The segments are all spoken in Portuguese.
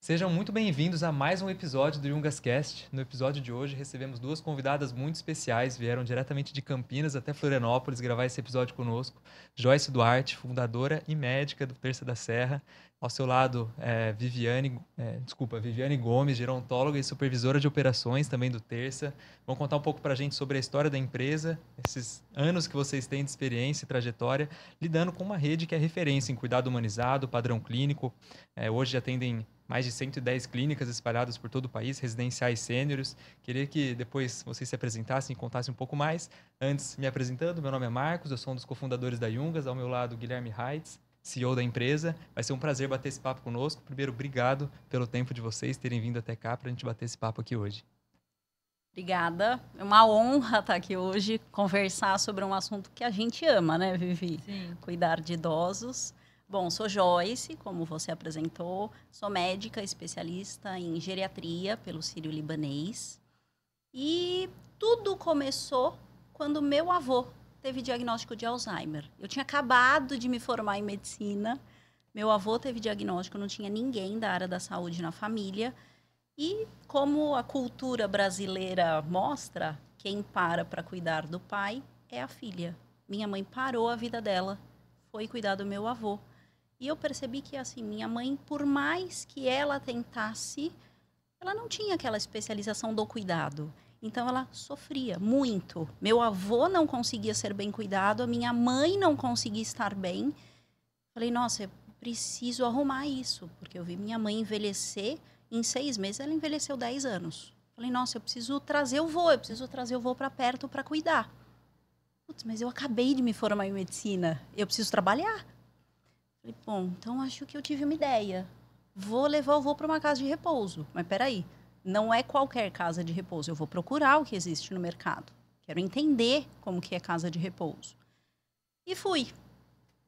Sejam muito bem-vindos a mais um episódio do Yungascast. No episódio de hoje recebemos duas convidadas muito especiais, vieram diretamente de Campinas até Florianópolis gravar esse episódio conosco. Joyce Duarte, fundadora e médica do Terça da Serra. Ao seu lado, Viviane Gomes, gerontóloga e supervisora de operações também do Terça. Vão contar um pouco para a gente sobre a história da empresa, esses anos que vocês têm de experiência e trajetória, lidando com uma rede que é referência em cuidado humanizado, padrão clínico. Hoje atendem mais de 110 clínicas espalhadas por todo o país, residenciais sêniores. Queria que depois vocês se apresentassem e contassem um pouco mais. Antes, me apresentando, meu nome é Marcos, eu sou um dos cofundadores da Yungas, ao meu lado, Guilherme Heitz, CEO da empresa. Vai ser um prazer bater esse papo conosco. Primeiro, obrigado pelo tempo de vocês terem vindo até cá para a gente bater esse papo aqui hoje. Obrigada. É uma honra estar aqui hoje, conversar sobre um assunto que a gente ama, né, Vivi? Sim. Cuidar de idosos. Bom, sou Joyce, como você apresentou. Sou médica especialista em geriatria pelo Sírio-Libanês. E tudo começou quando meu avô teve diagnóstico de Alzheimer. Eu tinha acabado de me formar em medicina. Meu avô teve diagnóstico, não tinha ninguém da área da saúde na família. E como a cultura brasileira mostra, quem para cuidar do pai é a filha. Minha mãe parou a vida dela, foi cuidar do meu avô. E eu percebi que, assim, minha mãe, por mais que ela tentasse, ela não tinha aquela especialização do cuidado. Então, ela sofria muito. Meu avô não conseguia ser bem cuidado, a minha mãe não conseguia estar bem. Falei, nossa, eu preciso arrumar isso, porque eu vi minha mãe envelhecer. Em 6 meses, ela envelheceu 10 anos. Falei, nossa, eu preciso trazer o vô para perto para cuidar. Putz, mas eu acabei de me formar em medicina, eu preciso trabalhar. Falei, bom, então acho que eu tive uma ideia. Vou levar o vô para uma casa de repouso. Mas peraí, não é qualquer casa de repouso. Eu vou procurar o que existe no mercado. Quero entender como que é casa de repouso. E fui.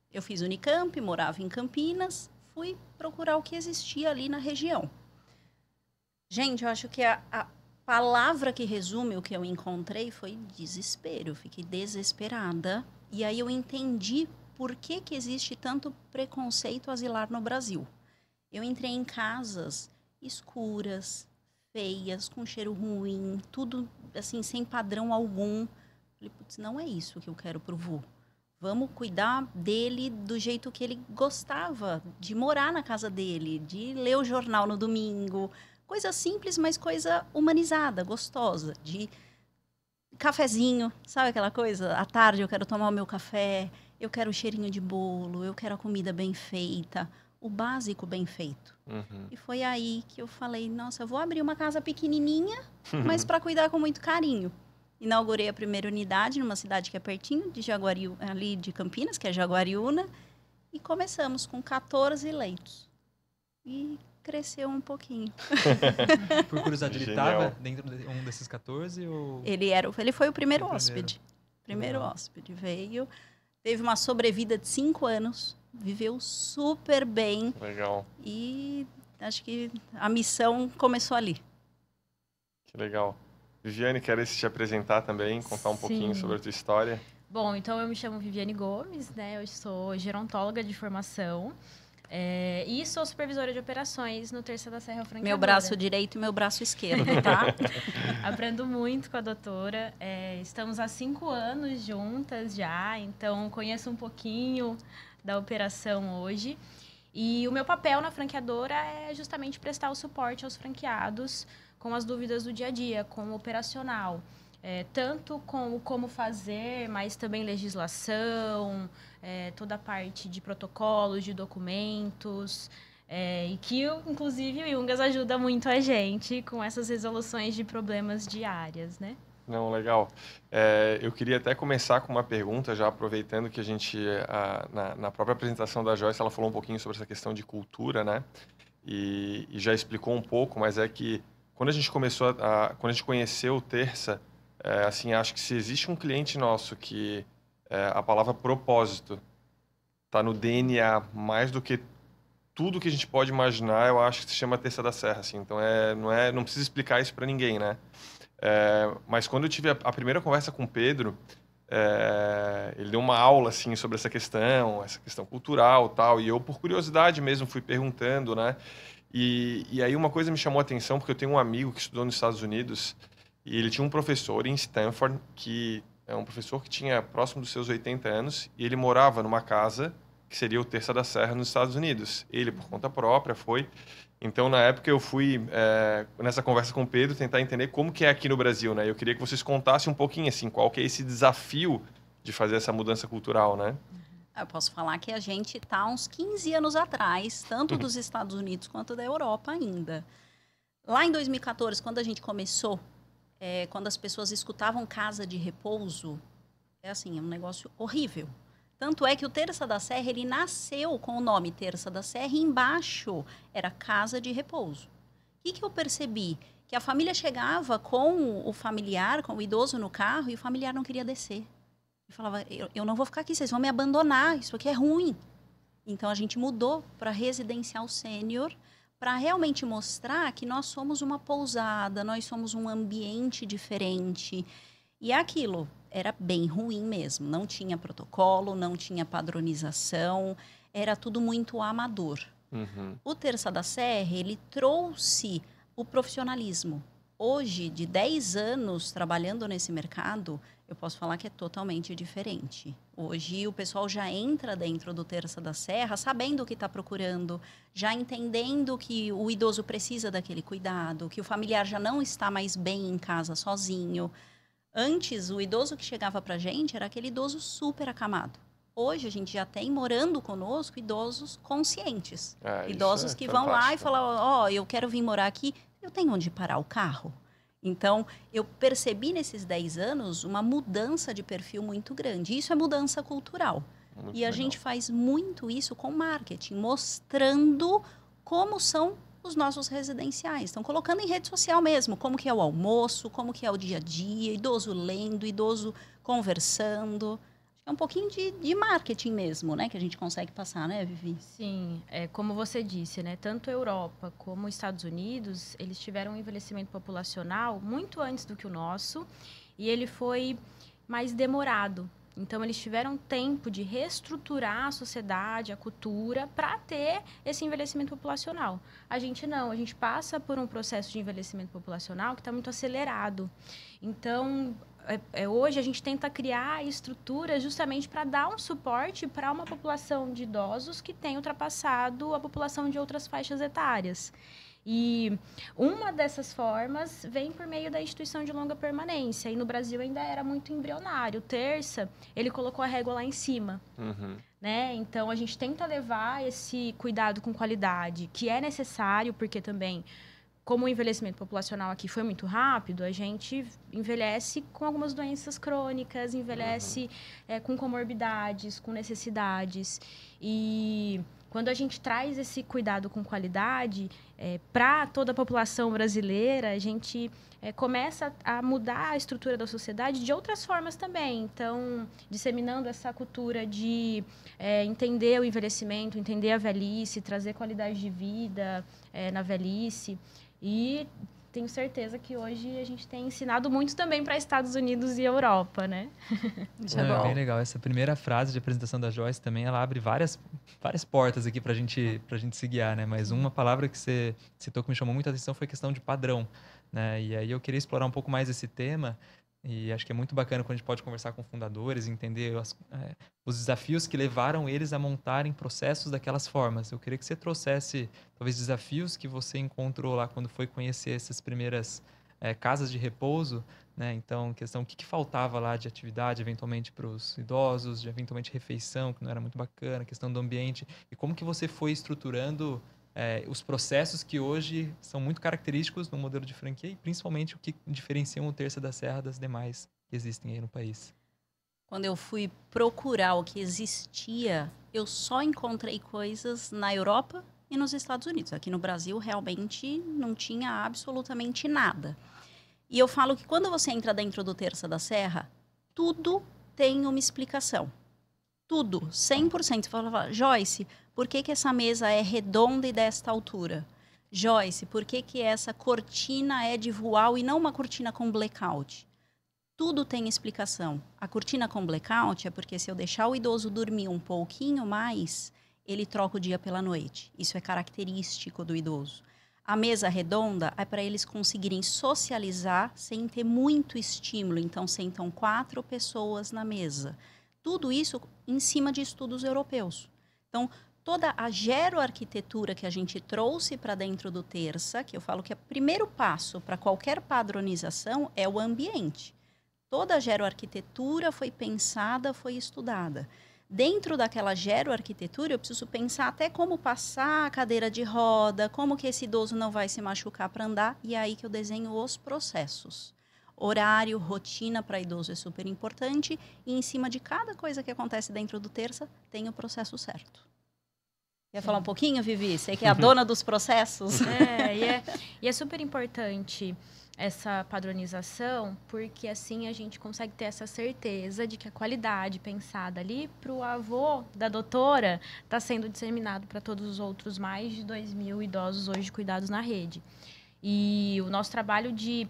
Eu fiz Unicamp, morava em Campinas. Fui procurar o que existia ali na região. Gente, eu acho que a palavra que resume o que eu encontrei foi desespero. Eu fiquei desesperada. E aí eu entendi por que existe tanto preconceito asilar no Brasil. Eu entrei em casas escuras, feias, com cheiro ruim, tudo assim, sem padrão algum. Falei, putz, não é isso que eu quero pro vô. Vamos cuidar dele do jeito que ele gostava, de morar na casa dele, de ler o jornal no domingo. Coisa simples, mas coisa humanizada, gostosa. De cafezinho, sabe aquela coisa? À tarde eu quero tomar o meu café, eu quero o cheirinho de bolo, eu quero a comida bem feita, o básico bem feito. Uhum. E foi aí que eu falei, nossa, eu vou abrir uma casa pequenininha, mas para cuidar com muito carinho. Inaugurei a primeira unidade numa cidade que é pertinho de ali de Campinas, que é Jaguariúna, e começamos com 14 leitos. E cresceu um pouquinho. Por curiosidade, ele estava dentro de um desses 14? Ou... Ele foi o primeiro hóspede. Primeiro Legal. hóspede. Veio, teve uma sobrevida de 5 anos, viveu super bem. Legal. E acho que a missão começou ali. Que legal. Viviane, queres te apresentar também, contar um pouquinho sobre a tua história? Bom, então eu me chamo Viviane Gomes, né? Eu sou gerontóloga de formação. E sou supervisora de operações no Terça da Serra Franqueadora. Meu braço direito e meu braço esquerdo, tá? Aprendo muito com a doutora. Estamos há 5 anos juntas já, então conheço um pouquinho da operação hoje. E o meu papel na franqueadora é justamente prestar o suporte aos franqueados com as dúvidas do dia a dia, com o operacional. Tanto com o como fazer, mas também legislação, toda a parte de protocolos, de documentos, e que, inclusive, o Yungas ajuda muito a gente com essas resoluções de problemas diárias, né? Não, legal. Eu queria até começar com uma pergunta, já aproveitando que a gente, na própria apresentação da Joyce, ela falou um pouquinho sobre essa questão de cultura, né? E já explicou um pouco, mas é que quando a gente quando a gente conheceu o Terça, assim, acho que se existe um cliente nosso que a palavra propósito está no DNA mais do que tudo que a gente pode imaginar, eu acho que se chama Terça da Serra, assim. Então, não precisa explicar isso para ninguém, né? Mas quando eu tive a primeira conversa com o Pedro, ele deu uma aula, assim, sobre essa questão cultural e tal, e eu, por curiosidade mesmo, fui perguntando, né? E aí uma coisa me chamou a atenção, porque eu tenho um amigo que estudou nos Estados Unidos e ele tinha um professor em Stanford, que é um professor que tinha próximo dos seus 80 anos, e ele morava numa casa que seria o Terça da Serra nos Estados Unidos. Ele, por conta própria, foi. Então, na época, eu fui, nessa conversa com o Pedro, tentar entender como que é aqui no Brasil, né? Eu queria que vocês contassem um pouquinho, assim, qual que é esse desafio de fazer essa mudança cultural, né? Eu posso falar que a gente está uns 15 anos atrás, tanto dos Estados Unidos quanto da Europa ainda. Lá em 2014, quando a gente começou, quando as pessoas escutavam casa de repouso, é um negócio horrível. Tanto é que o Terça da Serra, ele nasceu com o nome Terça da Serra e embaixo era casa de repouso. O que eu percebi? Que a família chegava com o familiar, com o idoso no carro, e o familiar não queria descer. E falava, eu não vou ficar aqui, vocês vão me abandonar, isso aqui é ruim. Então, a gente mudou para residencial sênior, para realmente mostrar que nós somos uma pousada, nós somos um ambiente diferente. E aquilo era bem ruim mesmo, não tinha protocolo, não tinha padronização, era tudo muito amador. Uhum. O Terça da Serra, ele trouxe o profissionalismo. Hoje, de 10 anos trabalhando nesse mercado, eu posso falar que é totalmente diferente. Hoje, o pessoal já entra dentro do Terça da Serra sabendo o que está procurando, já entendendo que o idoso precisa daquele cuidado, que o familiar já não está mais bem em casa sozinho. Antes, o idoso que chegava para a gente era aquele idoso super acamado. Hoje, a gente já tem, morando conosco, idosos conscientes. Idosos que vão lá e falam, eu quero vir morar aqui, eu tenho onde parar o carro. Então, eu percebi nesses 10 anos uma mudança de perfil muito grande. Isso é mudança cultural. Muito legal. A gente faz muito isso com marketing, mostrando como são os nossos residenciais. Estão colocando em rede social mesmo, como que é o almoço, como que é o dia a dia, idoso lendo, idoso conversando. É um pouquinho de marketing mesmo, né? Que a gente consegue passar, né, Vivi? Sim, como você disse, né? Tanto a Europa como os Estados Unidos, eles tiveram um envelhecimento populacional muito antes do que o nosso e ele foi mais demorado. Então, eles tiveram tempo de reestruturar a sociedade, a cultura, para ter esse envelhecimento populacional. A gente não, a gente passa por um processo de envelhecimento populacional que está muito acelerado. Então, hoje a gente tenta criar estruturas justamente para dar um suporte para uma população de idosos que tem ultrapassado a população de outras faixas etárias. E uma dessas formas vem por meio da instituição de longa permanência. E no Brasil ainda era muito embrionário. O Terça, ele colocou a régua lá em cima. Uhum. Né? Então, a gente tenta levar esse cuidado com qualidade, que é necessário, porque também, como o envelhecimento populacional aqui foi muito rápido, a gente envelhece com algumas doenças crônicas, envelhece com comorbidades, com necessidades. E quando a gente traz esse cuidado com qualidade para toda a população brasileira, a gente começa a mudar a estrutura da sociedade de outras formas também. Então, disseminando essa cultura de entender o envelhecimento, entender a velhice, trazer qualidade de vida na velhice. E tenho certeza que hoje a gente tem ensinado muito também para Estados Unidos e Europa, né? Isso é bom. Bem legal. Essa primeira frase de apresentação da Joyce também, ela abre várias portas aqui para a gente se guiar, né? Mas uma palavra que você citou que me chamou muita atenção foi a questão de padrão, né? E aí eu queria explorar um pouco mais esse tema. E acho que é muito bacana quando a gente pode conversar com fundadores, entender os desafios que levaram eles a montarem processos daquelas formas. Eu queria que você trouxesse, talvez, desafios que você encontrou lá quando foi conhecer essas primeiras casas de repouso, né? Então, questão, o que faltava lá de atividade, eventualmente, para os idosos, de eventualmente refeição, que não era muito bacana, questão do ambiente, e como que você foi estruturando os processos que hoje são muito característicos no modelo de franquia e principalmente o que diferenciam o Terça da Serra das demais que existem aí no país. Quando eu fui procurar o que existia, eu só encontrei coisas na Europa e nos Estados Unidos. Aqui no Brasil, realmente, não tinha absolutamente nada. E eu falo que quando você entra dentro do Terça da Serra, tudo tem uma explicação. Tudo, 100%. Você fala, Joyce, por que essa mesa é redonda e desta altura? Joyce, por que essa cortina é de voal e não uma cortina com blackout? Tudo tem explicação. A cortina com blackout é porque se eu deixar o idoso dormir um pouquinho mais, ele troca o dia pela noite. Isso é característico do idoso. A mesa redonda é para eles conseguirem socializar sem ter muito estímulo. Então, sentam 4 pessoas na mesa. Tudo isso em cima de estudos europeus. Então, toda a geroarquitetura que a gente trouxe para dentro do Terça, que eu falo que é o primeiro passo para qualquer padronização, é o ambiente. Toda a geroarquitetura foi pensada, foi estudada. Dentro daquela geroarquitetura, eu preciso pensar até como passar a cadeira de roda, como que esse idoso não vai se machucar para andar, e é aí que eu desenho os processos. Horário, rotina para idoso é super importante, e em cima de cada coisa que acontece dentro do Terça, tem o processo certo. Quer falar um pouquinho, Vivi? Você que é a dona dos processos. E é super importante essa padronização, porque assim a gente consegue ter essa certeza de que a qualidade pensada ali para o avô da doutora está sendo disseminado para todos os outros mais de 2.000 idosos hoje cuidados na rede. E o nosso trabalho de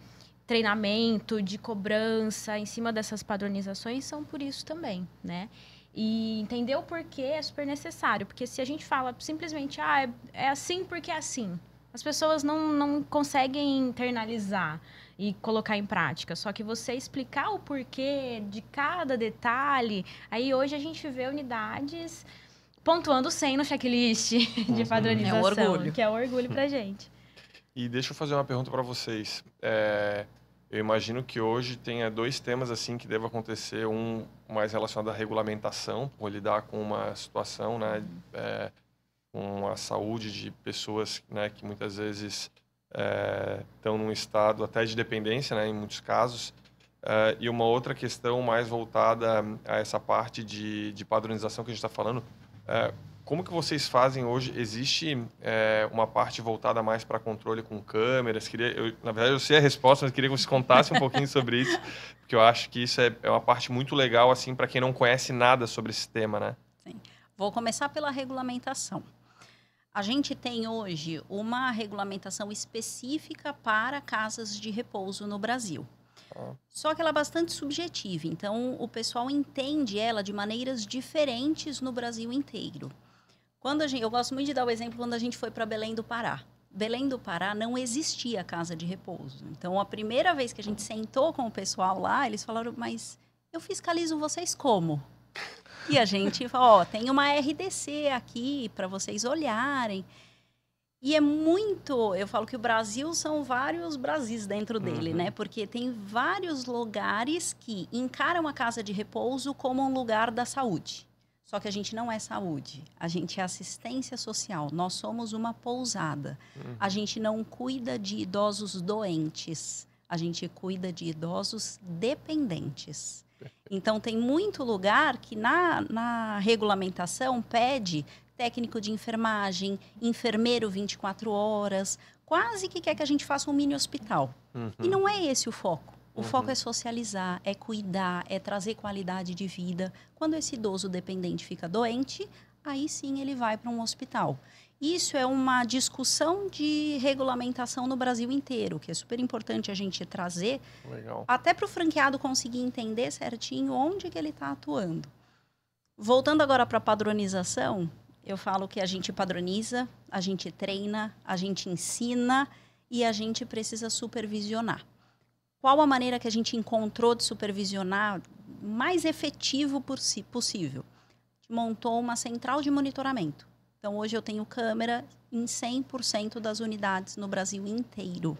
treinamento, de cobrança em cima dessas padronizações são por isso também, né? E entender o porquê é super necessário, porque se a gente fala simplesmente, é assim porque é assim, as pessoas não conseguem internalizar e colocar em prática. Só que você explicar o porquê de cada detalhe, aí hoje a gente vê unidades pontuando 100 no checklist de padronização, é um orgulho. que é um orgulho pra gente. E deixa eu fazer uma pergunta para vocês. Eu imagino que hoje tenha 2 temas assim que deve acontecer, um mais relacionado à regulamentação, por lidar com uma situação, né, com a saúde de pessoas, né, que muitas vezes estão num estado até de dependência, né, em muitos casos, e uma outra questão mais voltada a essa parte de padronização que a gente está falando. Como que vocês fazem hoje? Existe uma parte voltada mais para controle com câmeras? Na verdade, eu sei a resposta, mas queria que vocês contassem um pouquinho sobre isso, porque eu acho que isso é uma parte muito legal assim para quem não conhece nada sobre esse tema, né? Sim. Vou começar pela regulamentação. A gente tem hoje uma regulamentação específica para casas de repouso no Brasil. Só que ela é bastante subjetiva, então o pessoal entende ela de maneiras diferentes no Brasil inteiro. Eu gosto muito de dar o exemplo quando a gente foi para Belém do Pará. Belém do Pará não existia casa de repouso. Então, a primeira vez que a gente sentou com o pessoal lá, eles falaram, mas eu fiscalizo vocês como? E a gente falou, tem uma RDC aqui para vocês olharem. E é muito... Eu falo que o Brasil são vários Brasis dentro dele, né? Porque tem vários lugares que encaram a casa de repouso como um lugar da saúde. Só que a gente não é saúde, a gente é assistência social, nós somos uma pousada. A gente não cuida de idosos doentes, a gente cuida de idosos dependentes. Então, tem muito lugar que na regulamentação pede técnico de enfermagem, enfermeiro 24 horas, quase que quer que a gente faça um mini hospital. E não é esse o foco. O foco é socializar, é cuidar, é trazer qualidade de vida. Quando esse idoso dependente fica doente, aí sim ele vai para um hospital. Isso é uma discussão de regulamentação no Brasil inteiro, que é super importante a gente trazer, até para o franqueado conseguir entender certinho onde que ele está atuando. Voltando agora para a padronização, eu falo que a gente padroniza, a gente treina, a gente ensina e a gente precisa supervisionar. Qual a maneira que a gente encontrou de supervisionar mais efetivo possível? Montou uma central de monitoramento. Então, hoje eu tenho câmera em 100% das unidades no Brasil inteiro.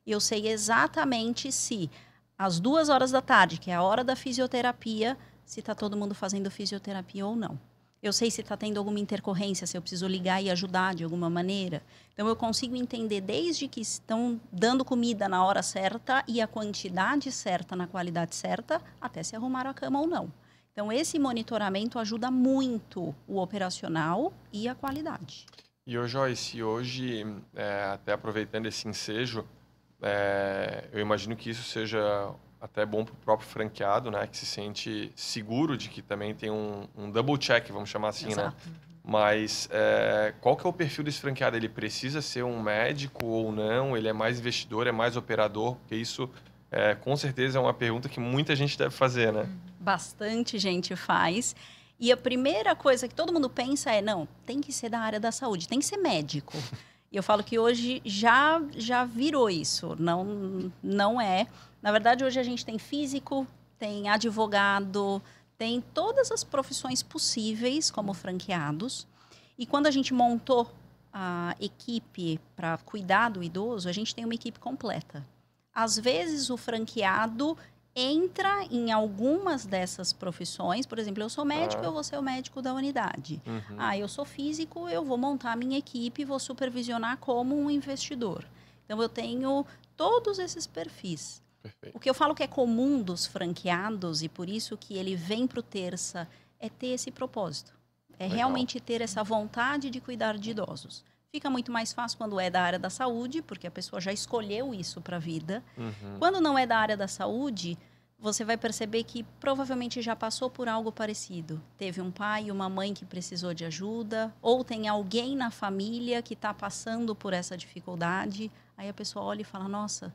Eu sei exatamente se às 2 horas da tarde, que é a hora da fisioterapia, se está todo mundo fazendo fisioterapia ou não. Eu sei se está tendo alguma intercorrência, se eu preciso ligar e ajudar de alguma maneira. Então, eu consigo entender desde que estão dando comida na hora certa e a quantidade certa, na qualidade certa, até se arrumaram a cama ou não. Então, esse monitoramento ajuda muito o operacional e a qualidade. E, Joyce, hoje, até aproveitando esse ensejo, eu imagino que isso seja até bom para o próprio franqueado, né? Que se sente seguro de que também tem um double check, vamos chamar assim, exato, né? Mas qual que é o perfil desse franqueado? Ele precisa ser um médico ou não? Ele é mais investidor, é mais operador? Porque isso, com certeza, é uma pergunta que muita gente deve fazer, né? Bastante gente faz. E a primeira coisa que todo mundo pensa é, não, tem que ser da área da saúde, tem que ser médico. E eu falo que hoje já virou isso, não é. Na verdade, hoje a gente tem físico, tem advogado, tem todas as profissões possíveis como franqueados. E quando a gente montou a equipe para cuidar do idoso, a gente tem uma equipe completa. Às vezes, o franqueado entra em algumas dessas profissões. Por exemplo, eu sou médico, eu vou ser o médico da unidade. Eu sou físico, eu vou montar a minha equipe e vou supervisionar como um investidor. Então, eu tenho todos esses perfis. Perfeito. O que eu falo que é comum dos franqueados, e por isso que ele vem para o Terça, é ter esse propósito. É Legal. realmente ter essa vontade de cuidar de idosos. Fica muito mais fácil quando é da área da saúde, porque a pessoa já escolheu isso para a vida. Quando não é da área da saúde, você vai perceber que provavelmente já passou por algo parecido. Teve um pai e uma mãe que precisou de ajuda, ou tem alguém na família que está passando por essa dificuldade. Aí a pessoa olha e fala, nossa,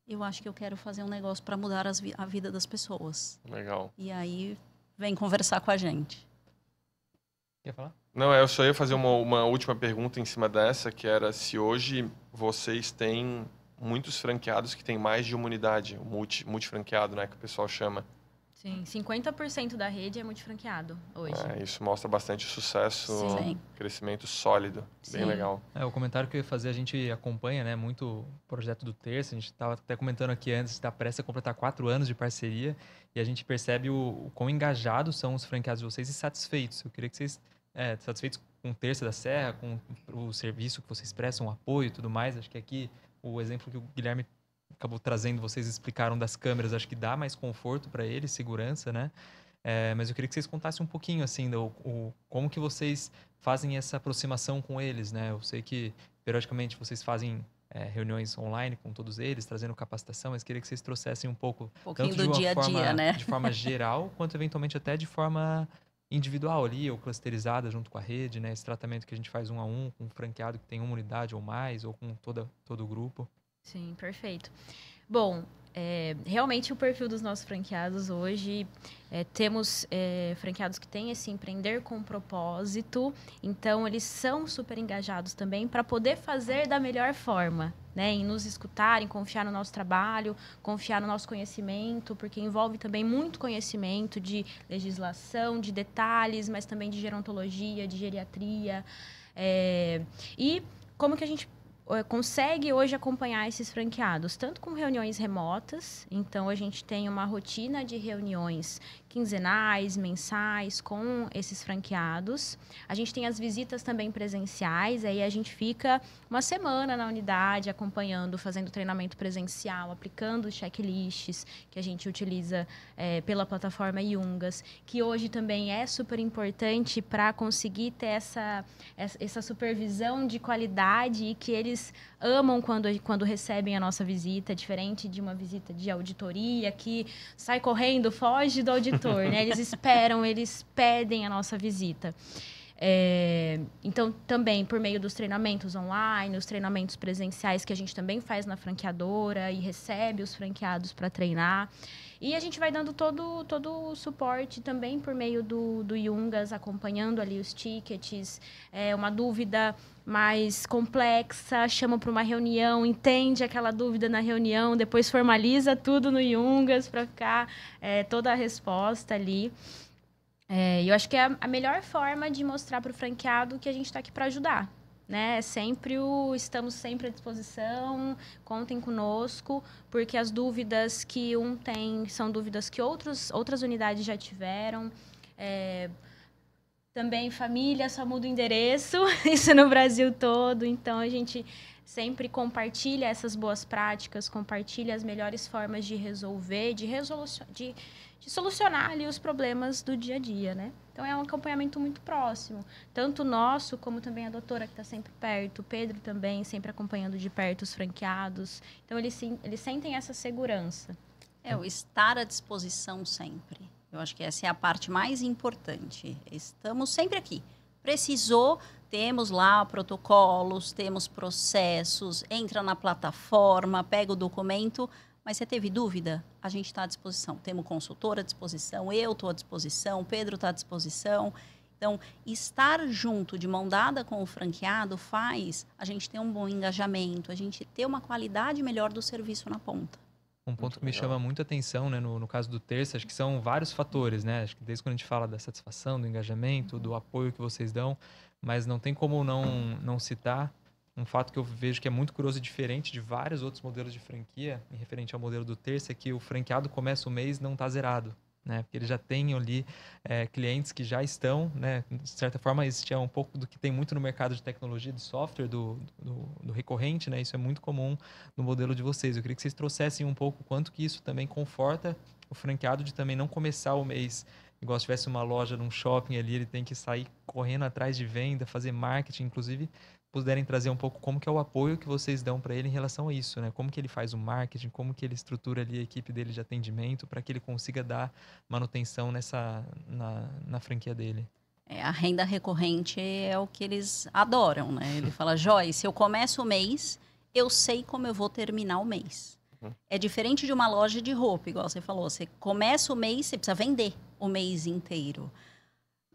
eu acho que eu quero fazer um negócio para mudar a vida das pessoas. Legal. E aí vem conversar com a gente. Quer falar? Não, eu só ia fazer uma última pergunta em cima dessa, que era se hoje vocês têm muitos franqueados que têm mais de uma unidade, multifranqueado, né, que o pessoal chama. Sim, 50% da rede é multifranqueado hoje. Isso mostra bastante sucesso, Sim. crescimento sólido, bem Sim. legal. O comentário que eu ia fazer, a gente acompanha, né, muito o projeto do Terça. A gente estava até comentando aqui antes, está prestes a completar 4 anos de parceria e a gente percebe o quão engajados são os franqueados de vocês e satisfeitos. Eu queria que vocês, satisfeitos com o Terça da Serra, com o serviço que vocês prestam, o apoio e tudo mais. Acho que aqui o exemplo que o Guilherme acabou trazendo, vocês explicaram das câmeras, acho que dá mais conforto para eles, segurança, né? Mas eu queria que vocês contassem um pouquinho, assim, como que vocês fazem essa aproximação com eles, né? Eu sei que, periodicamente, vocês fazem reuniões online com todos eles, trazendo capacitação, mas queria que vocês trouxessem um pouco pouquinho tanto do dia a dia, né? de forma geral, quanto eventualmente até de forma individual ali, ou clusterizada junto com a rede, né? Esse tratamento que a gente faz 1 a 1 com um franqueado que tem uma unidade ou mais, ou com todo o grupo. Sim, perfeito. Bom, realmente o perfil dos nossos franqueados hoje, temos franqueados que têm esse empreender com propósito, então eles são super engajados também para poder fazer da melhor forma, né? Em nos escutar, em confiar no nosso trabalho, confiar no nosso conhecimento, porque envolve também muito conhecimento de legislação, de detalhes, mas também de gerontologia, de geriatria. E como que a gente consegue hoje acompanhar esses franqueados, tanto com reuniões remotas, então a gente tem uma rotina de reuniões quinzenais, mensais com esses franqueados. A gente tem as visitas também presenciais, aí a gente fica uma semana na unidade acompanhando, fazendo treinamento presencial, aplicando os checklists que a gente utiliza pela plataforma Yungas, que hoje também é super importante para conseguir ter essa supervisão de qualidade e que eles amam quando recebem a nossa visita, diferente de uma visita de auditoria que sai correndo, foge do auditor, né? Eles esperam, eles pedem a nossa visita. Então, também por meio dos treinamentos online, os treinamentos presenciais que a gente também faz na franqueadora e recebe os franqueados para treinar. E a gente vai dando todo o suporte também por meio do Yungas, acompanhando ali os tickets. Uma dúvida mais complexa, chama para uma reunião, entende aquela dúvida na reunião, depois formaliza tudo no Yungas para ficar toda a resposta ali. Eu acho que é a melhor forma de mostrar para o franqueado que a gente está aqui para ajudar, né? Estamos sempre à disposição, contem conosco, porque as dúvidas que um tem são dúvidas que outras unidades já tiveram. Também família só muda o endereço, isso no Brasil todo, então a gente sempre compartilha essas boas práticas, compartilha as melhores formas de resolver, de solucionar ali os problemas do dia a dia, né? Então, é um acompanhamento muito próximo, tanto nosso, como também a doutora que está sempre perto, o Pedro também, sempre acompanhando de perto os franqueados. Então, eles sentem essa segurança. O estar à disposição sempre. Eu acho que essa é a parte mais importante. Estamos sempre aqui. Precisou, temos lá protocolos, temos processos, entra na plataforma, pega o documento, Mas você teve dúvida? A gente está à disposição. Temos consultora à disposição, eu estou à disposição, o Pedro está à disposição. Então, estar junto, de mão dada com o franqueado, faz a gente ter um bom engajamento, a gente ter uma qualidade melhor do serviço na ponta. Um ponto que me chama muito atenção, né, no caso do Terça, acho que são vários fatores, né? Acho que desde quando a gente fala da satisfação, do engajamento, do apoio que vocês dão, mas não tem como não citar um fato que eu vejo que é muito curioso e diferente de vários outros modelos de franquia, em referente ao modelo do Terça, é que o franqueado começa o mês e não está zerado. Né? Porque ele já tem ali clientes que já estão, né? De certa forma, isso é um pouco do que tem muito no mercado de tecnologia, de software, do recorrente, né? Isso é muito comum no modelo de vocês. Eu queria que vocês trouxessem um pouco quanto que isso também conforta o franqueado de também não começar o mês igual se tivesse uma loja num shopping ali, ele tem que sair correndo atrás de venda, fazer marketing, inclusive puderem trazer um pouco como que é o apoio que vocês dão para ele em relação a isso, né? Como que ele faz o marketing, como que ele estrutura ali a equipe dele de atendimento para que ele consiga dar manutenção na franquia dele. A renda recorrente é o que eles adoram, né? Ele fala, Joyce, se eu começo o mês, eu sei como eu vou terminar o mês. É diferente de uma loja de roupa, igual você falou. Você começa o mês, você precisa vender o mês inteiro.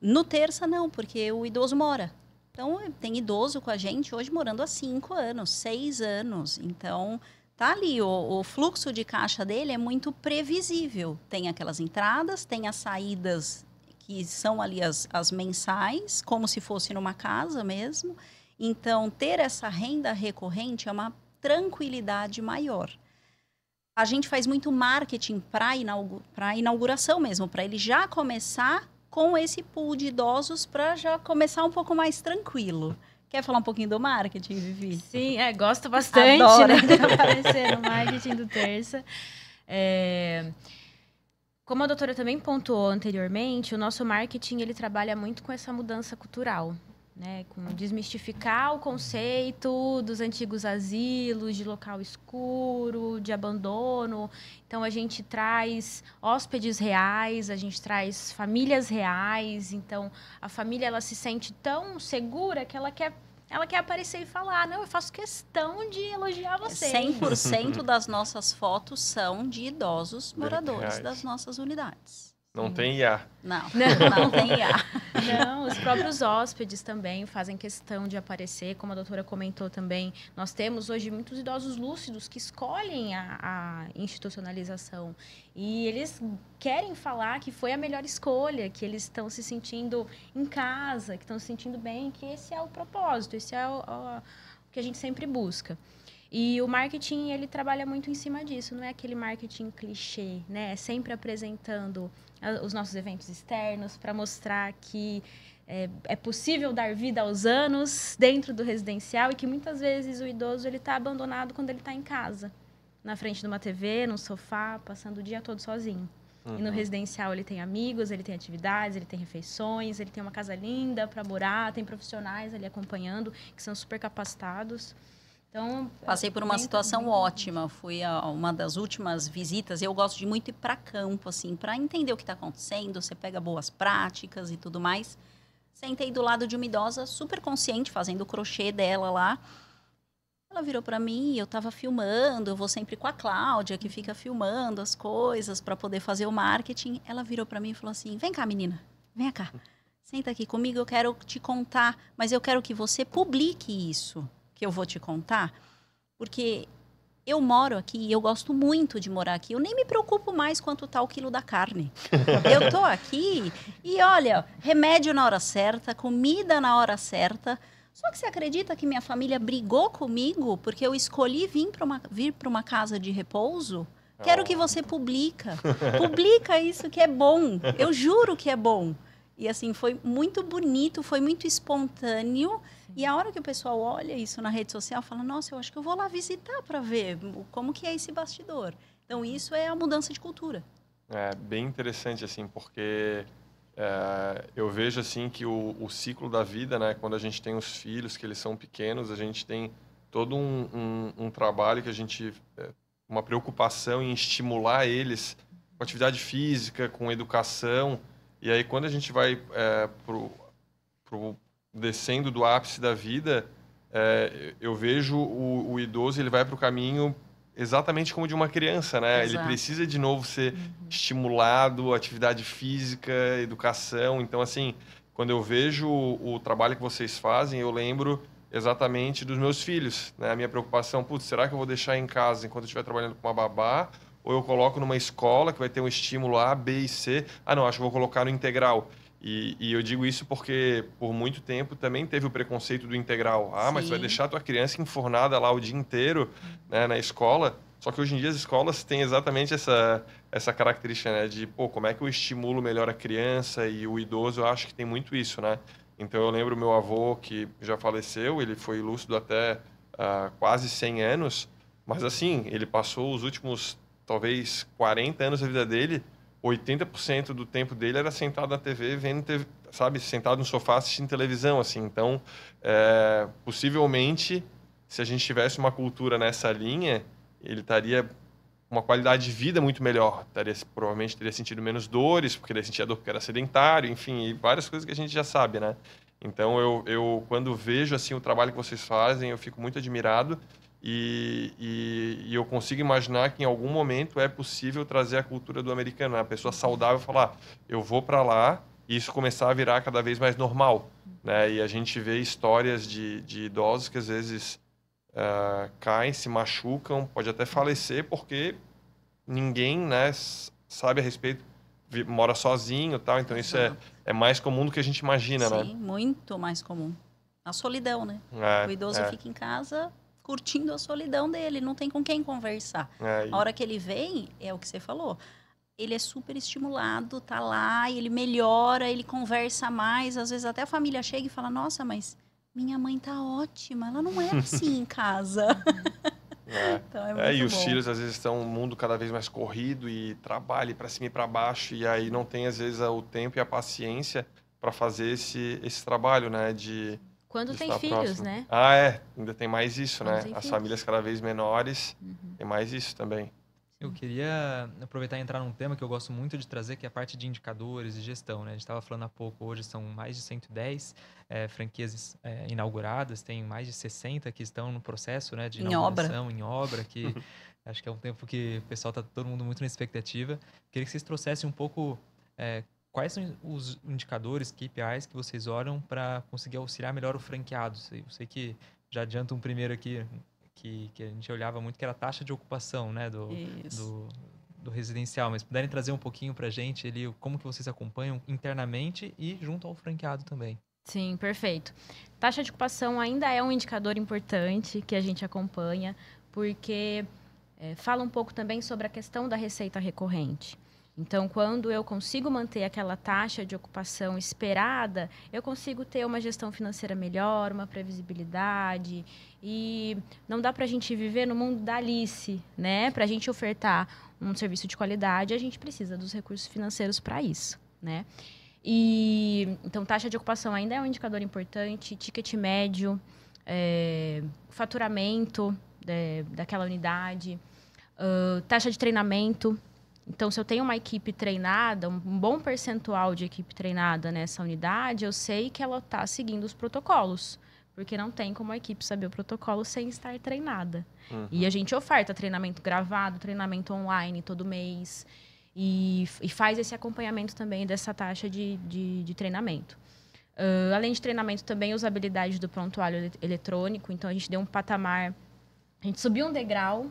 No Terça, não, porque o idoso mora. Então, tem idoso com a gente hoje morando há 5 anos, 6 anos. Então, tá ali, o fluxo de caixa dele é muito previsível. Tem aquelas entradas, tem as saídas que são ali as mensais, como se fosse numa casa mesmo. Então, ter essa renda recorrente é uma tranquilidade maior. A gente faz muito marketing para inauguração mesmo, para ele já começar com esse pool de idosos para já começar um pouco mais tranquilo. Quer falar um pouquinho do marketing, Vivi? Sim, gosto bastante, né, de aparecer no marketing do Terça. Como a doutora também pontuou anteriormente, o nosso marketing ele trabalha muito com essa mudança cultural, né? Com desmistificar o conceito dos antigos asilos, de local escuro, de abandono. Então, a gente traz hóspedes reais, a gente traz famílias reais. Então, a família ela se sente tão segura que ela quer aparecer e falar, não, eu faço questão de elogiar vocês. 100% das nossas fotos são de idosos moradores das nossas unidades. Não tem IA. Não tem IA. Não, os próprios hóspedes também fazem questão de aparecer, como a doutora comentou também. Nós temos hoje muitos idosos lúcidos que escolhem a institucionalização. E eles querem falar que foi a melhor escolha, que eles estão se sentindo em casa, que estão se sentindo bem, que esse é o propósito, esse é o que a gente sempre busca. E o marketing, ele trabalha muito em cima disso, não é aquele marketing clichê, né? É sempre apresentando os nossos eventos externos para mostrar que é possível dar vida aos anos dentro do residencial e que muitas vezes o idoso ele está abandonado quando ele está em casa, na frente de uma TV, num sofá, passando o dia todo sozinho. E no residencial ele tem amigos, ele tem atividades, ele tem refeições, ele tem uma casa linda para morar, tem profissionais ali acompanhando que são super capacitados. Então, passei por uma situação ótima. Fui a uma das últimas visitas. Eu gosto de muito ir para campo, assim, para entender o que está acontecendo. Você pega boas práticas e tudo mais. Sentei do lado de uma idosa super consciente, fazendo o crochê dela lá. Ela virou para mim, eu estava filmando. Eu vou sempre com a Cláudia, que fica filmando as coisas para poder fazer o marketing. Ela virou para mim e falou assim, vem cá, menina, vem cá. Senta aqui comigo, eu quero te contar, mas eu quero que você publique isso que eu vou te contar, porque eu moro aqui e eu gosto muito de morar aqui. Eu nem me preocupo mais quanto tá o quilo da carne. Eu tô aqui e, olha, remédio na hora certa, comida na hora certa. Só que você acredita que minha família brigou comigo porque eu escolhi vir para uma casa de repouso? Quero que você publica isso que é bom. Eu juro que é bom. E assim, foi muito bonito, foi muito espontâneo. E a hora que o pessoal olha isso na rede social, fala, nossa, eu acho que eu vou lá visitar para ver como que é esse bastidor. Então, isso é a mudança de cultura. É bem interessante, assim, porque eu vejo, assim, que o ciclo da vida, né, quando a gente tem os filhos, que eles são pequenos, a gente tem todo um trabalho que a gente... uma preocupação em estimular eles com atividade física, com educação. E aí, quando a gente vai descendo do ápice da vida, eu vejo o idoso, ele vai para o caminho exatamente como de uma criança, né? Ele Exato. precisa de novo ser estimulado, atividade física, educação. Então, assim, quando eu vejo o trabalho que vocês fazem, eu lembro exatamente dos meus filhos, né? A minha preocupação, putz, será que eu vou deixar em casa enquanto eu estiver trabalhando com uma babá? Ou eu coloco numa escola que vai ter um estímulo A, B e C? Ah, não, acho que vou colocar no integral. E eu digo isso porque, por muito tempo, também teve o preconceito do integral. Ah, mas você vai Sim. deixar a tua criança enfornada lá o dia inteiro, né, na escola? Só que hoje em dia as escolas têm exatamente essa característica, né, de, pô, como é que eu estimulo melhor a criança e o idoso? Eu acho que tem muito isso, né? Então, eu lembro meu avô, que já faleceu, ele foi lúcido até quase 100 anos, mas, assim, ele passou os últimos, talvez, 40 anos da vida dele 80% do tempo dele era sentado na TV, vendo TV, sabe, sentado no sofá assistindo televisão, assim. Então, possivelmente, se a gente tivesse uma cultura nessa linha, ele estaria uma qualidade de vida muito melhor. Provavelmente teria sentido menos dores, porque ele sentia dor porque era sedentário, enfim, e várias coisas que a gente já sabe, né? Então, eu quando vejo assim o trabalho que vocês fazem, eu fico muito admirado. E eu consigo imaginar que em algum momento é possível trazer a cultura do americano, né? A pessoa saudável falar, eu vou para lá, e isso começar a virar cada vez mais normal, né? E a gente vê histórias de idosos que às vezes caem, se machucam, pode até falecer porque ninguém, né, sabe a respeito, mora sozinho, tal. Então isso é mais comum do que a gente imagina, né? Sim, muito mais comum. A solidão, né? O idoso fica em casa curtindo a solidão dele, não tem com quem conversar. A hora que ele vem, é o que você falou, ele é super estimulado, tá lá, e ele melhora, ele conversa mais, às vezes até a família chega e fala, nossa, mas minha mãe tá ótima, ela não era assim em casa. Então, muito e os bom. filhos às vezes estão um mundo cada vez mais corrido e trabalho para cima e para baixo, e aí não tem às vezes o tempo e a paciência para fazer esse trabalho, né, Quando de tem estar filhos, próximo. né? Ainda tem mais isso, Quando né? tem As filhos. famílias cada vez menores, tem mais isso também. Eu queria aproveitar e entrar num tema que eu gosto muito de trazer, que é a parte de indicadores e gestão, né? A gente estava falando há pouco, hoje são mais de 110 franquias inauguradas, tem mais de 60 que estão no processo, né, de inauguração, em obra, que acho que é um tempo que o pessoal está todo mundo muito na expectativa. Queria que vocês trouxessem um pouco quais são os indicadores, KPIs que vocês olham para conseguir auxiliar melhor o franqueado. Eu sei que já adianta um primeiro aqui, que a gente olhava muito, que era a taxa de ocupação, né, do residencial, mas puderem trazer um pouquinho para a gente ali, como que vocês acompanham internamente e junto ao franqueado também. Sim, perfeito. Taxa de ocupação ainda é um indicador importante que a gente acompanha, porque fala um pouco também sobre a questão da receita recorrente. Então, quando eu consigo manter aquela taxa de ocupação esperada, eu consigo ter uma gestão financeira melhor, uma previsibilidade. E não dá para a gente viver no mundo da Alice, né? Para a gente ofertar um serviço de qualidade, a gente precisa dos recursos financeiros para isso, né? Então, taxa de ocupação ainda é um indicador importante, ticket médio, faturamento daquela unidade, taxa de treinamento. Então, se eu tenho uma equipe treinada, um bom percentual de equipe treinada nessa unidade, eu sei que ela está seguindo os protocolos. Porque não tem como a equipe saber o protocolo sem estar treinada. E a gente oferta treinamento gravado, treinamento online todo mês. E faz esse acompanhamento também dessa taxa de treinamento. Além de treinamento, também usabilidade do prontuário eletrônico. Então, a gente deu um patamar, a gente subiu um degrau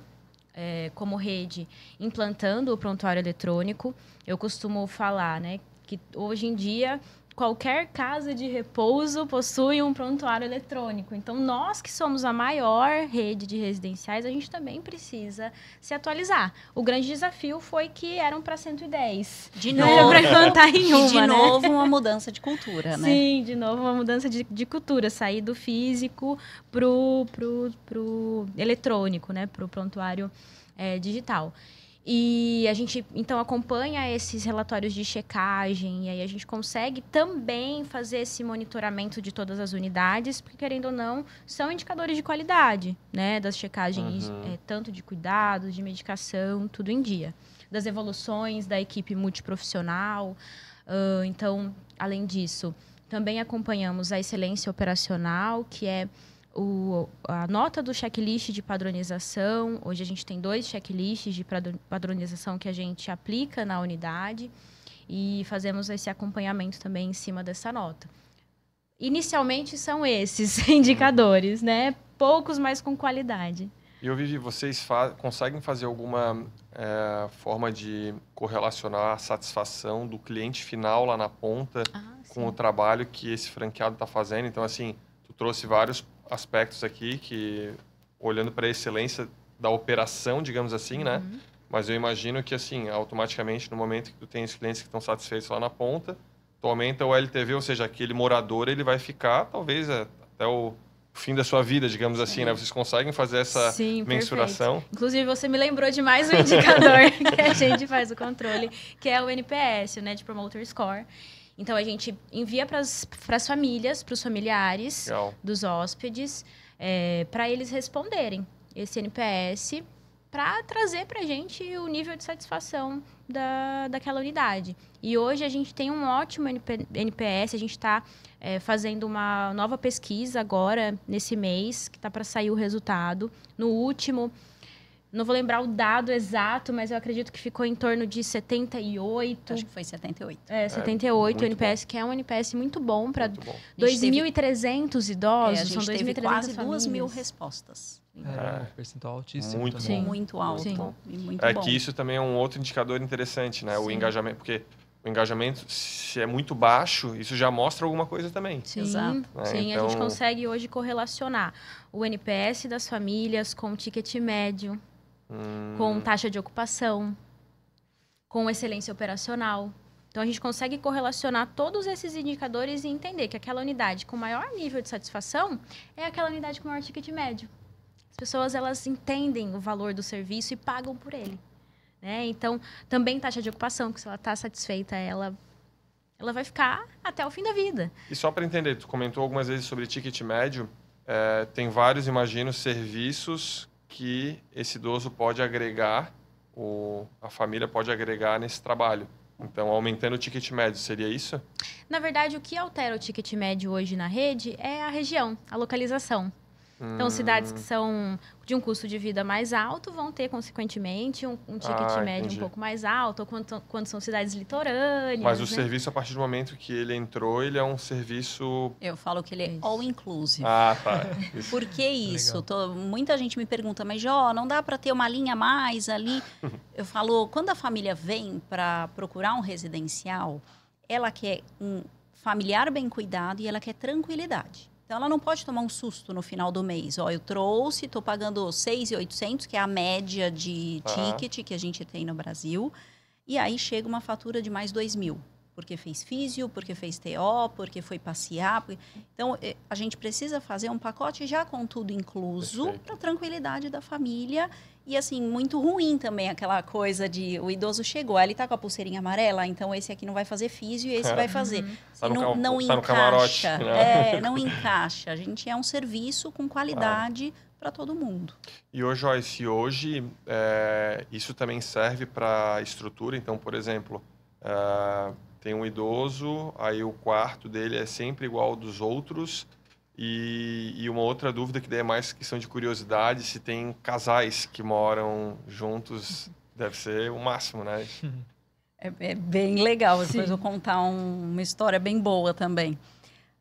como rede, implantando o prontuário eletrônico. Eu costumo falar, né, que hoje em dia qualquer casa de repouso possui um prontuário eletrônico. Então, nós que somos a maior rede de residenciais, a gente também precisa se atualizar. O grande desafio foi que eram para 110. De novo. Para implantar em uma, E de novo uma mudança de cultura, né? Sim, de novo uma mudança de cultura. Sair do físico pro eletrônico, né? Pro prontuário digital. E a gente, então, acompanha esses relatórios de checagem e aí a gente consegue também fazer esse monitoramento de todas as unidades, porque, querendo ou não, são indicadores de qualidade, né? Das checagens, tanto de cuidados, de medicação, tudo em dia. Das evoluções da equipe multiprofissional. Então, além disso, também acompanhamos a excelência operacional, que é a nota do checklist de padronização. Hoje a gente tem 2 checklists de padronização que a gente aplica na unidade e fazemos esse acompanhamento também em cima dessa nota. Inicialmente são esses indicadores, né? Poucos, mas com qualidade. E eu vi, vocês conseguem fazer alguma forma de correlacionar a satisfação do cliente final lá na ponta com o trabalho que esse franqueado está fazendo? Então, assim, tu trouxe vários aspectos aqui que, olhando para a excelência da operação, digamos assim, né? Mas eu imagino que, assim, automaticamente, no momento que tu tem os clientes que estão satisfeitos lá na ponta, tu aumenta o LTV, ou seja, aquele morador, ele vai ficar, talvez, até o fim da sua vida, digamos assim, né? Vocês conseguem fazer essa mensuração? Perfeito. Inclusive, você me lembrou de mais um indicador que a gente faz o controle, que é o NPS, o Net Promoter Score. Então, a gente envia para as famílias, para os familiares dos hóspedes, para eles responderem esse NPS, para trazer para a gente o nível de satisfação daquela unidade. E hoje a gente tem um ótimo NPS, a gente está fazendo uma nova pesquisa agora, nesse mês, que está para sair o resultado. No último, não vou lembrar o dado exato, mas eu acredito que ficou em torno de 78. Acho que foi 78. 78 o NPS, que é um NPS muito bom para 2.300 idosos. A gente teve quase 2.000 respostas. Um percentual altíssimo. Muito alto. Sim. E muito bom. Que isso também é um outro indicador interessante, né? O engajamento, porque o engajamento, se é muito baixo, isso já mostra alguma coisa também. Sim, exato. Sim, então, a gente consegue hoje correlacionar o NPS das famílias com o ticket médio, com taxa de ocupação, com excelência operacional. Então, a gente consegue correlacionar todos esses indicadores e entender que aquela unidade com maior nível de satisfação é aquela unidade com maior ticket médio. As pessoas, elas entendem o valor do serviço e pagam por ele. Né? Então, também taxa de ocupação, que se ela está satisfeita, ela vai ficar até o fim da vida. E só para entender, tu comentou algumas vezes sobre ticket médio, tem vários, imagino, serviços que esse idoso pode agregar, a família pode agregar nesse trabalho. Então, aumentando o ticket médio, seria isso? Na verdade, o que altera o ticket médio hoje na rede é a região, a localização. Então, cidades que são de um custo de vida mais alto vão ter, consequentemente, um ticket médio um pouco mais alto, ou quando são cidades litorâneas. Mas o serviço, a partir do momento que ele entrou, ele é um serviço... Eu falo que ele é all-inclusive. Tá. Isso. Por que isso? Muita gente me pergunta, mas, Jó, não dá para ter uma linha a mais ali? Eu falo, quando a família vem para procurar um residencial, ela quer um familiar bem cuidado e ela quer tranquilidade. Então, ela não pode tomar um susto no final do mês. Eu trouxe, estou pagando 6.800, que é a média de ticket que a gente tem no Brasil. E aí chega uma fatura de mais 2.000. Porque fez físio, porque fez TO, porque foi passear. Então, a gente precisa fazer um pacote já com tudo incluso para a tranquilidade da família. E, assim, muito ruim também aquela coisa de o idoso chegou, ele está com a pulseirinha amarela, então esse aqui não vai fazer físio e esse vai fazer. Não encaixa. No camarote, né? Não encaixa. A gente é um serviço com qualidade para todo mundo. E hoje, Joyce, isso também serve para a estrutura. Então, por exemplo, tem um idoso, aí o quarto dele é sempre igual ao dos outros. E uma outra dúvida que daí é mais questão de curiosidade, se tem casais que moram juntos, deve ser o máximo, né? É bem legal, depois eu vou contar uma história bem boa também.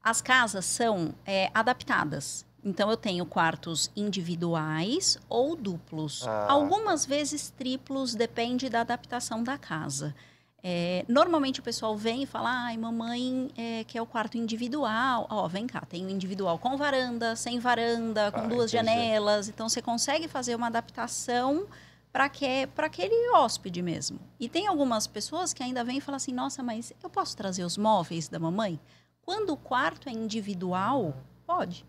As casas são adaptadas, então eu tenho quartos individuais ou duplos. Algumas vezes triplos, depende da adaptação da casa. Normalmente o pessoal vem e fala, ai, mamãe quer o quarto individual. Vem cá, tem o individual com varanda, sem varanda, com duas janelas. Então, você consegue fazer uma adaptação para aquele hóspede mesmo. E tem algumas pessoas que ainda vêm e falam assim, nossa, mas eu posso trazer os móveis da mamãe? Quando o quarto é individual, pode.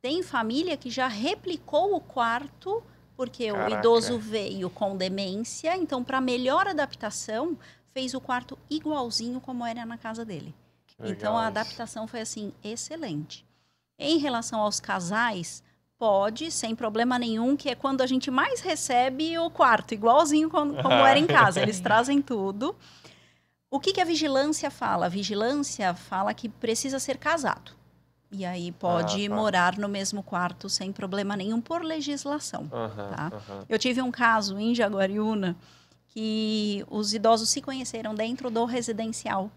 Tem família que já replicou o quarto, porque o idoso veio com demência. Então, para melhor adaptação, fez o quarto igualzinho como era na casa dele. Então, a adaptação foi, assim, excelente. Em relação aos casais, pode, sem problema nenhum, que é quando a gente mais recebe o quarto, igualzinho como era em casa. Eles trazem tudo. O que a vigilância fala? A vigilância fala que precisa ser casado. E aí pode tá. morar no mesmo quarto sem problema nenhum por legislação. Tá? Aham. Eu tive um caso em Jaguariúna que os idosos se conheceram dentro do residencial.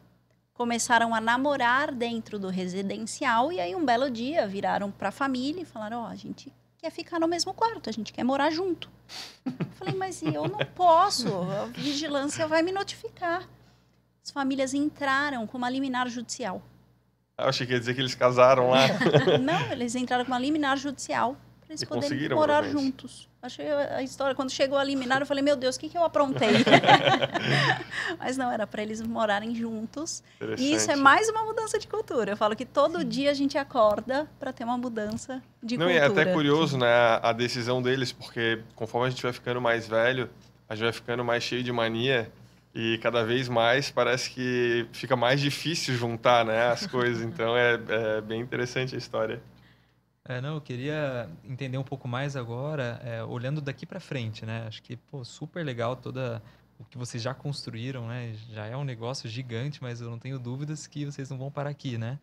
Começaram a namorar dentro do residencial e aí um belo dia viraram para a família e falaram, a gente quer ficar no mesmo quarto, a gente quer morar junto. Eu falei, mas eu não posso, a vigilância vai me notificar. As famílias entraram com uma liminar judicial. Eu achei que ia dizer que eles casaram lá. Não, eles entraram com uma liminar judicial para eles E poderem conseguiram, morar provavelmente. juntos. Achei a história, quando chegou a liminar, eu falei, meu Deus, o que eu aprontei? Mas não, era para eles morarem juntos. E isso é mais uma mudança de cultura. Eu falo que todo dia a gente acorda para ter uma mudança de Não, cultura. e é até curioso, né, a decisão deles, porque conforme a gente vai ficando mais velho, a gente vai ficando mais cheio de mania e cada vez mais parece que fica mais difícil juntar, né, as coisas. Então é bem interessante a história. Não, eu queria entender um pouco mais agora, olhando daqui para frente, né? Acho que, pô, super legal toda o que vocês já construíram, né? Já é um negócio gigante, mas eu não tenho dúvidas que vocês não vão parar aqui, né?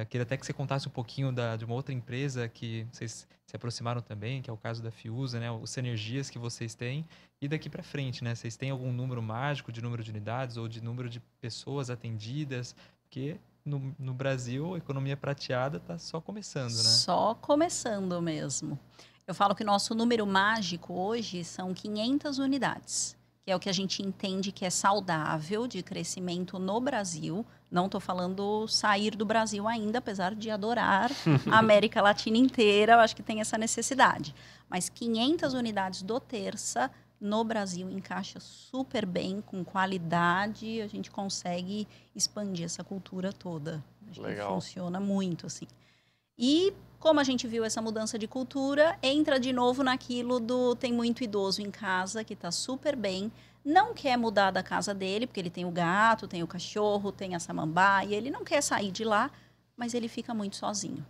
Queria até que você contasse um pouquinho de uma outra empresa que vocês se aproximaram também, que é o caso da Fiusa, né? Os sinergias que vocês têm e daqui para frente, né? Vocês têm algum número mágico de número de unidades ou de número de pessoas atendidas? Porque no Brasil, a economia prateada está só começando, né? Só começando mesmo. Eu falo que nosso número mágico hoje são 500 unidades, que é o que a gente entende que é saudável de crescimento no Brasil. Não estou falando sair do Brasil ainda, apesar de adorar a América Latina inteira, eu acho que tem essa necessidade. Mas 500 unidades do Terça no Brasil encaixa super bem, com qualidade, a gente consegue expandir essa cultura toda. Acho que funciona muito, assim. E como a gente viu essa mudança de cultura, entra de novo naquilo do tem muito idoso em casa, que está super bem, não quer mudar da casa dele, porque ele tem o gato, tem o cachorro, tem a samambaia, ele não quer sair de lá, mas ele fica muito sozinho.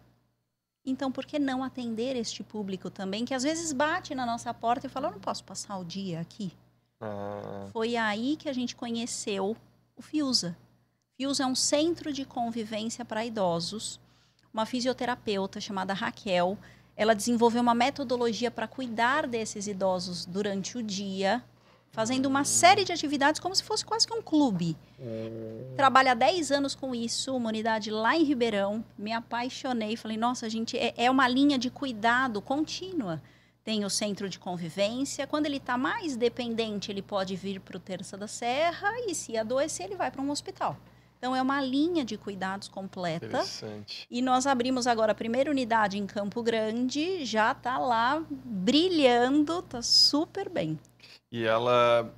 Então, por que não atender este público também, que às vezes bate na nossa porta e fala, eu não posso passar o dia aqui? Foi aí que a gente conheceu o Fiusa. Fiusa é um centro de convivência para idosos. Uma fisioterapeuta chamada Raquel, ela desenvolveu uma metodologia para cuidar desses idosos durante o dia, fazendo uma série de atividades como se fosse quase que um clube. Trabalha há 10 anos com isso, uma unidade lá em Ribeirão. Me apaixonei, falei, nossa, gente, é uma linha de cuidado contínua. Tem o centro de convivência, quando ele está mais dependente, ele pode vir para o Terça da Serra e se adoecer, ele vai para um hospital. Então, é uma linha de cuidados completa. Interessante. E nós abrimos agora a primeira unidade em Campo Grande, já está lá brilhando, está super bem. E ela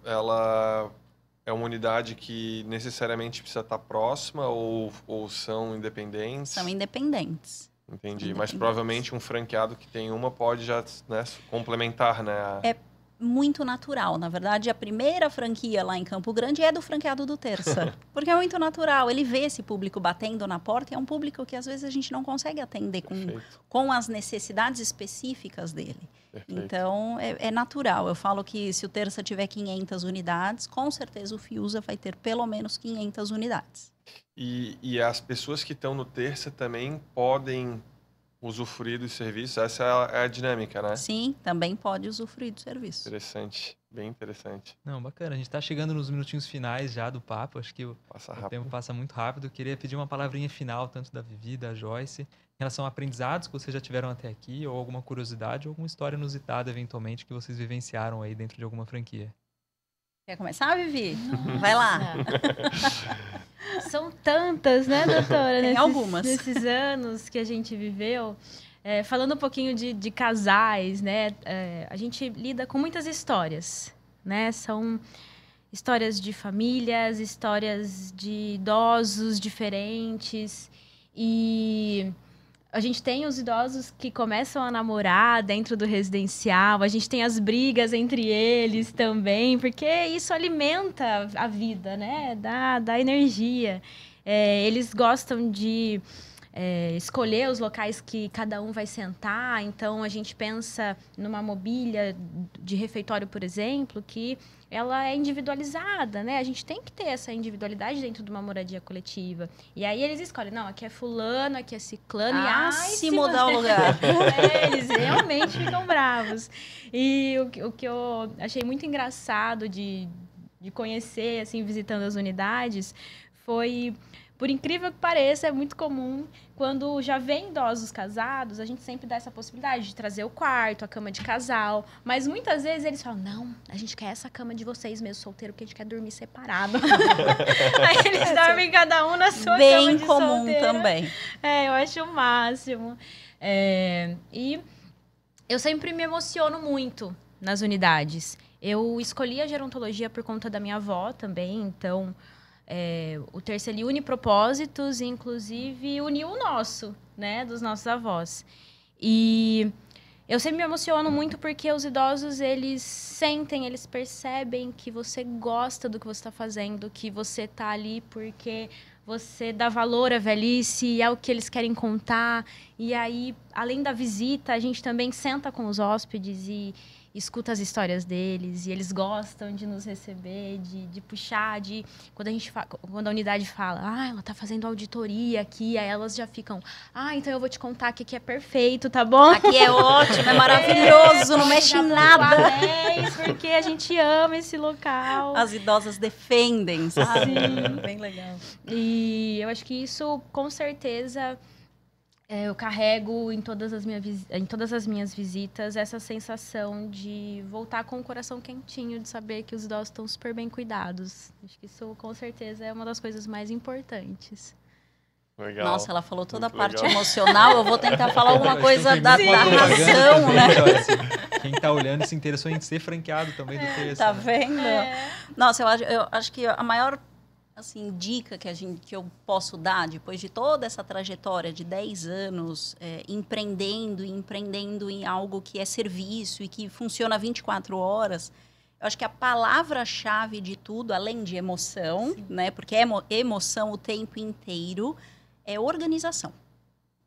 é uma unidade que necessariamente precisa estar próxima ou são independentes? São independentes. Entendi, mas provavelmente um franqueado que tem uma pode já, né, complementar, né? É muito natural. Na verdade, a primeira franquia lá em Campo Grande é do franqueado do Terça. Porque é muito natural. Ele vê esse público batendo na porta e é um público que às vezes a gente não consegue atender com as necessidades específicas dele. Perfeito. Então, é natural. Eu falo que se o Terça tiver 500 unidades, com certeza o Fiusa vai ter pelo menos 500 unidades. E as pessoas que estão no Terça também podem usufruir dos serviços? Essa é a dinâmica, né? Sim, também pode usufruir do serviço. Interessante, bem interessante. Não, bacana. A gente está chegando nos minutinhos finais já do papo. Acho que o tempo passa muito rápido. Eu queria pedir uma palavrinha final, tanto da Vivi, da Joyce, em relação a aprendizados que vocês já tiveram até aqui, ou alguma curiosidade, ou alguma história inusitada, eventualmente, que vocês vivenciaram aí dentro de alguma franquia. Quer começar, Vivi? Vai lá. São tantas, né, doutora? Tem algumas. Nesses anos que a gente viveu. Falando um pouquinho de casais, né? A gente lida com muitas histórias, né? São histórias de famílias, histórias de idosos diferentes. E a gente tem os idosos que começam a namorar dentro do residencial, a gente tem as brigas entre eles também, porque isso alimenta a vida, né? Dá energia. Eles gostam de escolher os locais que cada um vai sentar. Então, a gente pensa numa mobília de refeitório, por exemplo, que ela é individualizada, né? A gente tem que ter essa individualidade dentro de uma moradia coletiva. E aí eles escolhem, não, aqui é fulano, aqui é ciclano. Se mudar o lugar. Eles realmente ficam bravos. E o que eu achei muito engraçado de conhecer, assim, visitando as unidades, foi... Por incrível que pareça, é muito comum, quando já vem idosos casados, a gente sempre dá essa possibilidade de trazer o quarto, a cama de casal. Mas muitas vezes eles falam, não, a gente quer essa cama de vocês mesmo, solteiro, porque a gente quer dormir separado. Aí eles dormem cada um na sua cama de comum solteira. também. Eu acho o máximo. E eu sempre me emociono muito nas unidades. Eu escolhi a gerontologia por conta da minha avó também, então... o Terça ele une propósitos e, inclusive, uniu o nosso, né, dos nossos avós. E eu sempre me emociono muito porque os idosos, eles sentem, eles percebem que você gosta do que você está fazendo, que você está ali porque você dá valor à velhice, é o que eles querem contar. E aí, além da visita, a gente também senta com os hóspedes e escuta as histórias deles, e eles gostam de nos receber, de puxar, quando a unidade fala, ela tá fazendo auditoria aqui, aí elas já ficam, então eu vou te contar que aqui é perfeito, tá bom? Aqui é ótimo, é maravilhoso, não mexe em nada. Porque a gente ama esse local. As idosas defendem, sabe? Sim. Bem legal. E eu acho que isso, com certeza... eu carrego em todas as minhas visitas essa sensação de voltar com o coração quentinho, de saber que os idosos estão super bem cuidados. Acho que isso, com certeza, é uma das coisas mais importantes. Legal. Nossa, ela falou toda a Muito parte legal. emocional. Eu vou tentar falar alguma coisa da razão, razão, né? Quem tá olhando se interessou em ser franqueado também do Terça. Tá né? vendo? Nossa, eu acho que a maior... assim, dica que eu posso dar, depois de toda essa trajetória de 10 anos empreendendo em algo que é serviço e que funciona 24 horas, eu acho que a palavra-chave de tudo, além de emoção, né, porque é emoção o tempo inteiro, é organização.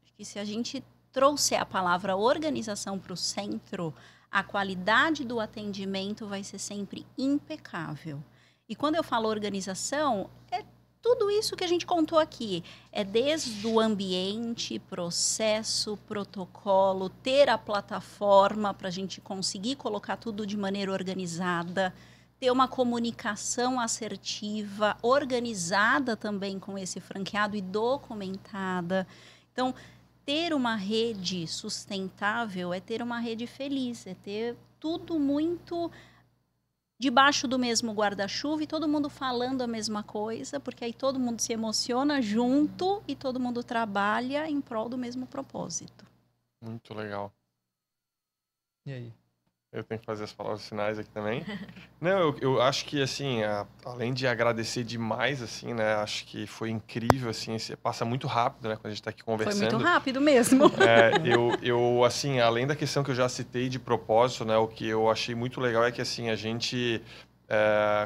Acho que se a gente trouxer a palavra organização para o centro, a qualidade do atendimento vai ser sempre impecável. E quando eu falo organização, é tudo isso que a gente contou aqui. É desde o ambiente, processo, protocolo, ter a plataforma para a gente conseguir colocar tudo de maneira organizada, ter uma comunicação assertiva, organizada também com esse franqueado e documentada. Então, ter uma rede sustentável é ter uma rede feliz, é ter tudo muito... debaixo do mesmo guarda-chuva e todo mundo falando a mesma coisa, porque aí todo mundo se emociona junto e todo mundo trabalha em prol do mesmo propósito. Muito legal. E aí? Eu tenho que fazer as palavras finais aqui também. Não, eu acho que, assim, além de agradecer demais, assim, né? Acho que foi incrível, assim, passa muito rápido, né? Quando a gente está aqui conversando. Foi muito rápido mesmo. Eu, assim, além da questão que eu já citei de propósito, né? O que eu achei muito legal é que, assim, a gente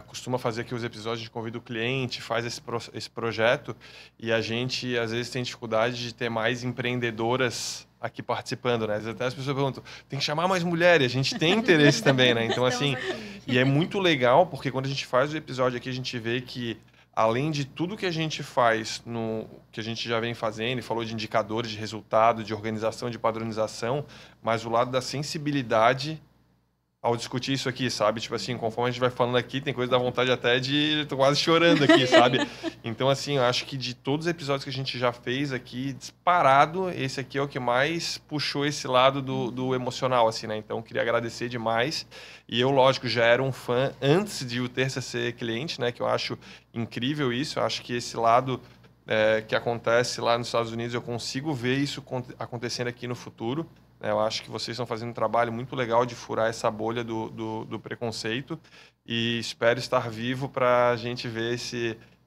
costuma fazer aqui os episódios, a gente convida o cliente, faz esse projeto e a gente, às vezes, tem dificuldade de ter mais empreendedoras aqui participando, né? Até as pessoas perguntam, tem que chamar mais mulheres, a gente tem interesse também, né? Então, assim, e é muito legal, porque quando a gente faz o episódio aqui, a gente vê que, além de tudo que a gente faz, que a gente já vem fazendo, e falou de indicadores de resultado, de organização, de padronização, mas o lado da sensibilidade ao discutir isso aqui, sabe? Tipo assim, conforme a gente vai falando aqui, tem coisa da vontade até de... Tô quase chorando aqui, sabe? Então, assim, eu acho que de todos os episódios que a gente já fez aqui, disparado, esse aqui é o que mais puxou esse lado do emocional, assim, né? Então, queria agradecer demais. E eu, lógico, já era um fã antes de o Terça ser cliente, né? Que eu acho incrível isso. Eu acho que esse lado que acontece lá nos Estados Unidos, eu consigo ver isso acontecendo aqui no futuro. Eu acho que vocês estão fazendo um trabalho muito legal de furar essa bolha do preconceito e espero estar vivo para a gente ver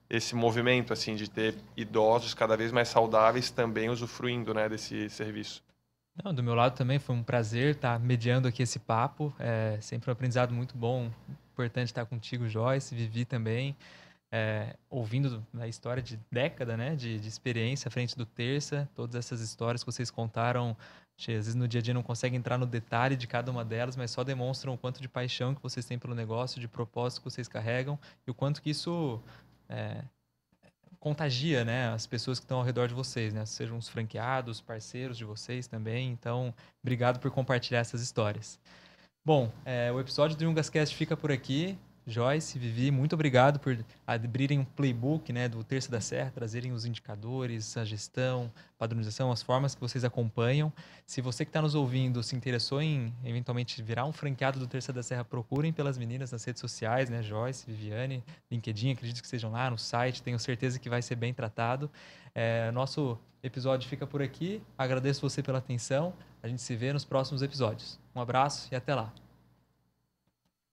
esse movimento assim, de ter idosos cada vez mais saudáveis também usufruindo, né, desse serviço. Não, do meu lado também foi um prazer estar mediando aqui esse papo. É sempre um aprendizado muito bom. Importante estar contigo, Joyce, Vivi também. ouvindo a história de década, né, de experiência à frente do Terça, todas essas histórias que vocês contaram, às vezes no dia a dia não conseguem entrar no detalhe de cada uma delas, mas só demonstram o quanto de paixão que vocês têm pelo negócio, de propósito que vocês carregam e o quanto que isso contagia, né, as pessoas que estão ao redor de vocês, né, sejam os franqueados, parceiros de vocês também. Então, obrigado por compartilhar essas histórias. Bom, o episódio do Yungascast fica por aqui. Joyce, Vivi, muito obrigado por abrirem um playbook, né, do Terça da Serra, trazerem os indicadores, a gestão, padronização, as formas que vocês acompanham. Se você que está nos ouvindo se interessou em eventualmente virar um franqueado do Terça da Serra, procurem pelas meninas nas redes sociais, né, Joyce, Viviane, LinkedIn, acredito que estejam lá no site, tenho certeza que vai ser bem tratado. Nosso episódio fica por aqui, agradeço você pela atenção, a gente se vê nos próximos episódios. Um abraço e até lá!